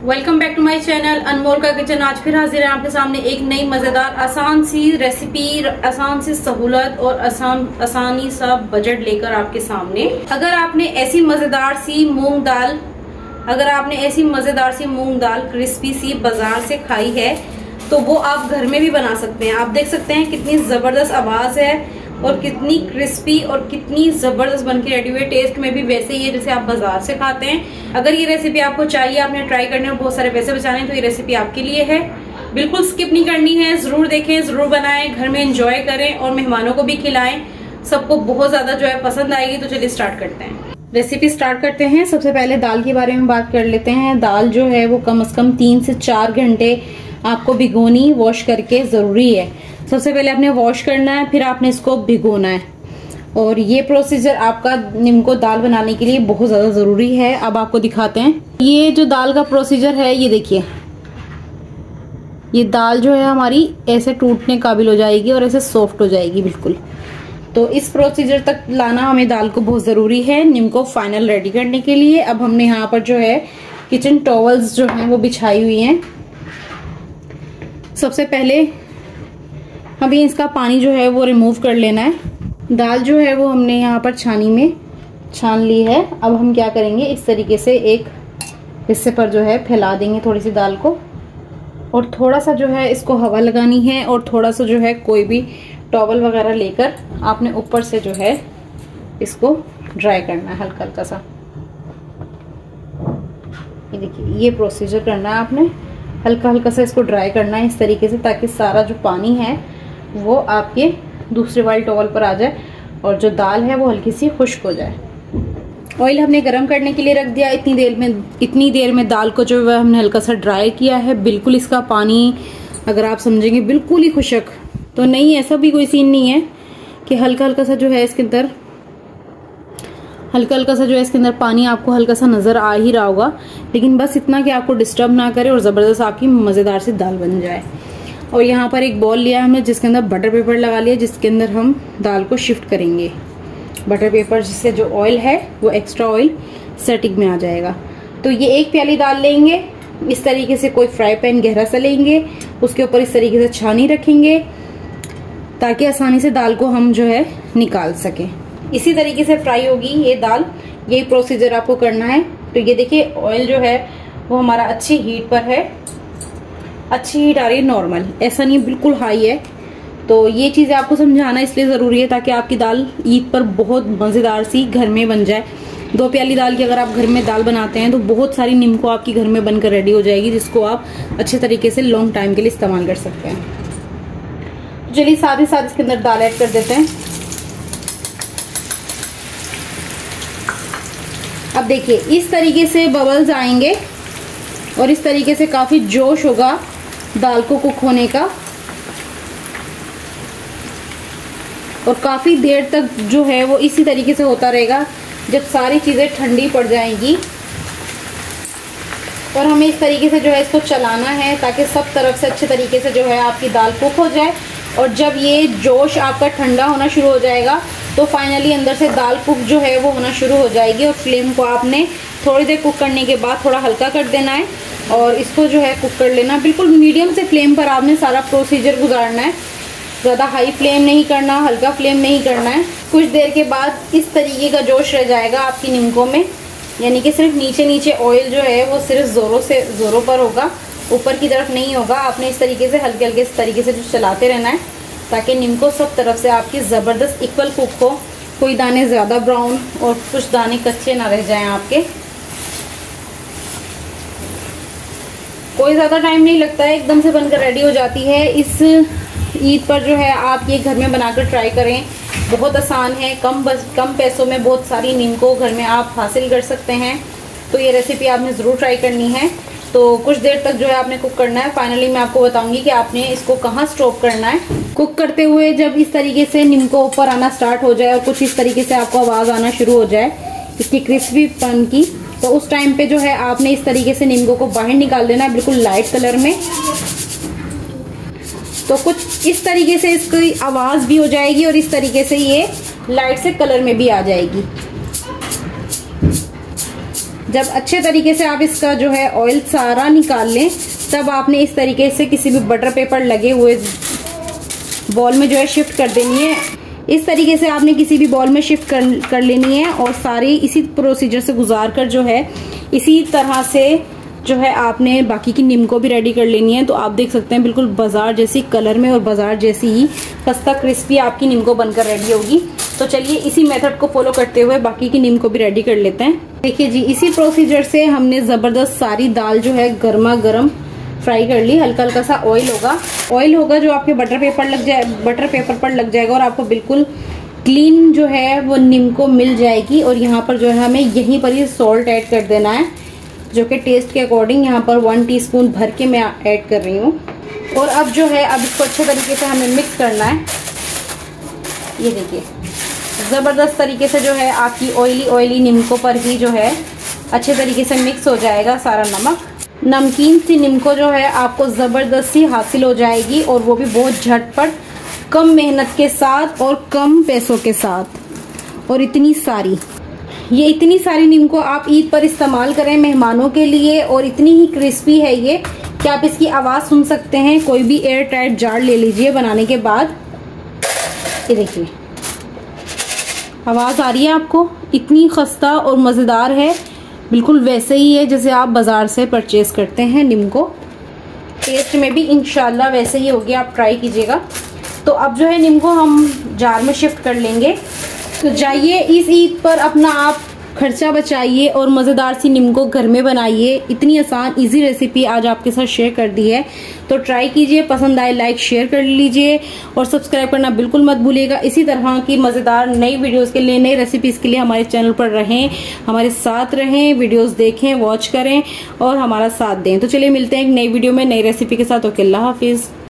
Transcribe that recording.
Welcome back to my channel Anmol का kitchen. आज फिर हाजिर है आपके सामने एक नई मजेदार आसान सी रेसिपी, आसान सी सहूलत और आसानी सा बजट लेकर आपके सामने। अगर आपने ऐसी मजेदार सी मूंग दाल क्रिस्पी सी बाजार से खाई है तो वो आप घर में भी बना सकते हैं। आप देख सकते हैं कितनी जबरदस्त आवाज है और कितनी क्रिस्पी और कितनी जबरदस्त बनके रेडी हुई। टेस्ट में भी वैसे ही है जैसे आप बाजार से खाते हैं। अगर ये रेसिपी आपको चाहिए, आपने ट्राई करने और बहुत सारे पैसे बचाने हैं तो ये रेसिपी आपके लिए है। बिल्कुल स्किप नहीं करनी है, जरूर देखें, जरूर बनाएं, घर में एंजॉय करें और मेहमानों को भी खिलाएं। सबको बहुत ज्यादा जो है पसंद आएगी। तो चलिए स्टार्ट करते हैं, रेसिपी स्टार्ट करते हैं। सबसे पहले दाल के बारे में बात कर लेते हैं। दाल जो है वो कम से कम 3 से 4 घंटे आपको भिगोनी, वॉश करके जरूरी है। सबसे पहले आपने वॉश करना है, फिर आपने इसको भिगोना है। और ये प्रोसीजर आपका निम्को दाल बनाने के लिए बहुत ज्यादा जरूरी है। अब आपको दिखाते हैं ये जो दाल का प्रोसीजर है। ये देखिए, ये दाल जो है हमारी ऐसे टूटने काबिल हो जाएगी और ऐसे सॉफ्ट हो जाएगी बिल्कुल। तो इस प्रोसीजर तक लाना हमें दाल को बहुत जरूरी है निम्को फाइनल रेडी करने के लिए। अब हमने यहाँ पर जो है किचन टॉवल्स जो है वो बिछाई हुई हैं। सबसे पहले हमें इसका पानी जो है वो रिमूव कर लेना है। दाल जो है वो हमने यहाँ पर छानी में छान ली है। अब हम क्या करेंगे, इस तरीके से एक हिस्से पर जो है फैला देंगे थोड़ी सी दाल को, और थोड़ा सा जो है इसको हवा लगानी है और थोड़ा सा जो है कोई भी टॉवल वगैरह लेकर आपने ऊपर से जो है इसको ड्राई करना है हल्का हल्का सा। ये देखिए, ये प्रोसीजर करना है आपने, हल्का हल्का सा इसको ड्राई करना है इस तरीके से, ताकि सारा जो पानी है वो आपके दूसरे वाले टॉवल पर आ जाए और जो दाल है वो हल्की सी खुश्क हो जाए। ऑयल हमने गरम करने के लिए रख दिया। इतनी देर में दाल को जो है हमने हल्का सा ड्राई किया है। बिल्कुल इसका पानी अगर आप समझेंगे बिल्कुल ही खुश्क तो नहीं, ऐसा भी कोई सीन नहीं है कि हल्का हल्का सा जो है इसके अंदर पानी आपको हल्का सा नजर आ ही रहा होगा, लेकिन बस इतना कि आपको डिस्टर्ब ना करे और जबरदस्त आपकी मजेदार सी दाल बन जाए। और यहाँ पर एक बॉल लिया हमने जिसके अंदर बटर पेपर लगा लिया, जिसके अंदर हम दाल को शिफ्ट करेंगे। बटर पेपर जिससे जो ऑयल है वो एक्स्ट्रा ऑयल सेटिंग में आ जाएगा। तो ये 1 प्याली दाल लेंगे। इस तरीके से कोई फ्राई पैन गहरा सा लेंगे, उसके ऊपर इस तरीके से छानी रखेंगे ताकि आसानी से दाल को हम जो है निकाल सके। इसी तरीके से फ्राई होगी ये दाल। यही प्रोसीजर आपको करना है। तो ये देखिए, ऑयल जो है वो हमारा अच्छी हीट पर है। अच्छी हीट आ रही है, नॉर्मल, ऐसा नहीं बिल्कुल हाई है। तो ये चीजें आपको समझाना इसलिए जरूरी है ताकि आपकी दाल ईद पर बहुत मजेदार सी घर में बन जाए। 2 प्याली दाल की अगर आप घर में दाल बनाते हैं तो बहुत सारी निम्को आपकी घर में बनकर रेडी हो जाएगी, जिसको आप अच्छे तरीके से लॉन्ग टाइम के लिए इस्तेमाल कर सकते हैं। चलिए साथ ही साथ इसके अंदर दाल ऐड कर देते हैं। अब देखिए, इस तरीके से बबल्स आएंगे और इस तरीके से काफी जोश होगा दाल को कुक होने का, और काफी देर तक जो है वो इसी तरीके से होता रहेगा जब सारी चीजें ठंडी पड़ जाएंगी। और हमें इस तरीके से जो है इसको चलाना है ताकि सब तरफ से अच्छे तरीके से जो है आपकी दाल कुक हो जाए। और जब ये जोश आपका ठंडा होना शुरू हो जाएगा तो फाइनली अंदर से दाल कुक जो है वो होना शुरू हो जाएगी। और फ्लेम को आपने थोड़ी देर कुक करने के बाद थोड़ा हल्का कर देना है और इसको जो है कुक कर लेना। बिल्कुल मीडियम से फ्लेम पर आपने सारा प्रोसीजर गुजारना है। ज़्यादा हाई फ्लेम नहीं करना, हल्का फ्लेम नहीं करना है। कुछ देर के बाद इस तरीके का जोश रह जाएगा आपकी निम्को में, यानी कि सिर्फ नीचे नीचे ऑयल जो है वो सिर्फ ज़ोरों पर होगा, ऊपर की तरफ नहीं होगा। आपने इस तरीके से हल्के हल्के इस तरीके से जो चलाते रहना है ताकि निम्को सब तरफ से आपकी ज़बरदस्त इक्वल कुक हो। कोई दाने ज़्यादा ब्राउन और कुछ दाने कच्चे ना रह जाएं आपके। कोई ज़्यादा टाइम नहीं लगता है, एकदम से बनकर रेडी हो जाती है। इस ईद पर जो है आप ये घर में बनाकर ट्राई करें, बहुत आसान है। कम पैसों में बहुत सारी निम्को घर में आप हासिल कर सकते हैं। तो ये रेसिपी आपने ज़रूर ट्राई करनी है। तो कुछ देर तक जो है आपने कुक करना है। फाइनली मैं आपको बताऊंगी कि आपने इसको कहाँ स्टॉप करना है। कुक करते हुए जब इस तरीके से निम्को ऊपर आना स्टार्ट हो जाए और कुछ इस तरीके से आपको आवाज़ आना शुरू हो जाए इसकी क्रिस्पीपन की, तो उस टाइम पे जो है आपने इस तरीके से निम्को को बाहर निकाल देना है बिल्कुल लाइट कलर में। तो कुछ इस तरीके से इसकी आवाज़ भी हो जाएगी और इस तरीके से ये लाइट से कलर में भी आ जाएगी। जब अच्छे तरीके से आप इसका जो है ऑयल सारा निकाल लें, तब आपने इस तरीके से किसी भी बटर पेपर लगे हुए बॉल में जो है शिफ्ट कर देनी है। इस तरीके से आपने किसी भी बॉल में शिफ्ट कर लेनी है और सारी इसी प्रोसीजर से गुजार कर जो है इसी तरह से जो है आपने बाकी की नीम को भी रेडी कर लेनी है। तो आप देख सकते हैं बिल्कुल बाजार जैसी कलर में और बाजार जैसी ही खस्ता क्रिस्पी आपकी नीम को बनकर रेडी होगी। तो चलिए इसी मेथड को फॉलो करते हुए बाकी की नीम को भी रेडी कर लेते हैं। देखिए जी, इसी प्रोसीजर से हमने जबरदस्त सारी दाल जो है गर्मा गर्म फ्राई कर ली। हल्का हल्का सा ऑयल होगा जो आपके बटर पेपर पर लग जाएगा और आपको बिल्कुल क्लीन जो है वो नीम को मिल जाएगी। और यहाँ पर जो है हमें यहीं पर ही सॉल्ट ऐड कर देना है, जो कि टेस्ट के अकॉर्डिंग यहाँ पर 1 टीस्पून भर के मैं ऐड कर रही हूँ। और अब जो है अब इसको अच्छे तरीके से हमें मिक्स करना है। ये देखिए ज़बरदस्त तरीके से जो है आपकी ऑयली नीमको पर ही जो है अच्छे तरीके से मिक्स हो जाएगा सारा नमक। नमकीन सी नीमको जो है आपको ज़बरदस्ती हासिल हो जाएगी और वो भी बहुत झटपट, कम मेहनत के साथ और कम पैसों के साथ। और इतनी सारी नीमको आप ईद पर इस्तेमाल करें मेहमानों के लिए, और इतनी ही क्रिस्पी है ये कि आप इसकी आवाज़ सुन सकते हैं। कोई भी एयर टाइट जार ले लीजिए बनाने के बाद। ये देखिए आवाज़ आ रही है आपको, इतनी खस्ता और मज़ेदार है, बिल्कुल वैसे ही है जैसे आप बाज़ार से परचेज़ करते हैं नीमको। टेस्ट में भी इंशाल्लाह वैसे ही होगी, आप ट्राई कीजिएगा। तो अब जो है नीमको हम जार में शिफ्ट कर लेंगे। तो जाइए इस ईद पर अपना आप खर्चा बचाइए और मज़ेदार सी नीमको घर में बनाइए। इतनी आसान इजी रेसिपी आज आपके साथ शेयर कर दी है, तो ट्राई कीजिए। पसंद आए लाइक शेयर कर लीजिए और सब्सक्राइब करना बिल्कुल मत भूलिएगा। इसी तरह की मज़ेदार नई वीडियोस के लिए, नई रेसिपीज़ के लिए हमारे चैनल पर रहें, हमारे साथ रहें, वीडियोस देखें, वॉच करें और हमारा साथ दें। तो चलिए मिलते हैं एक नई वीडियो में नई रेसिपी के साथ। ओके, अल्लाह हाफिज़।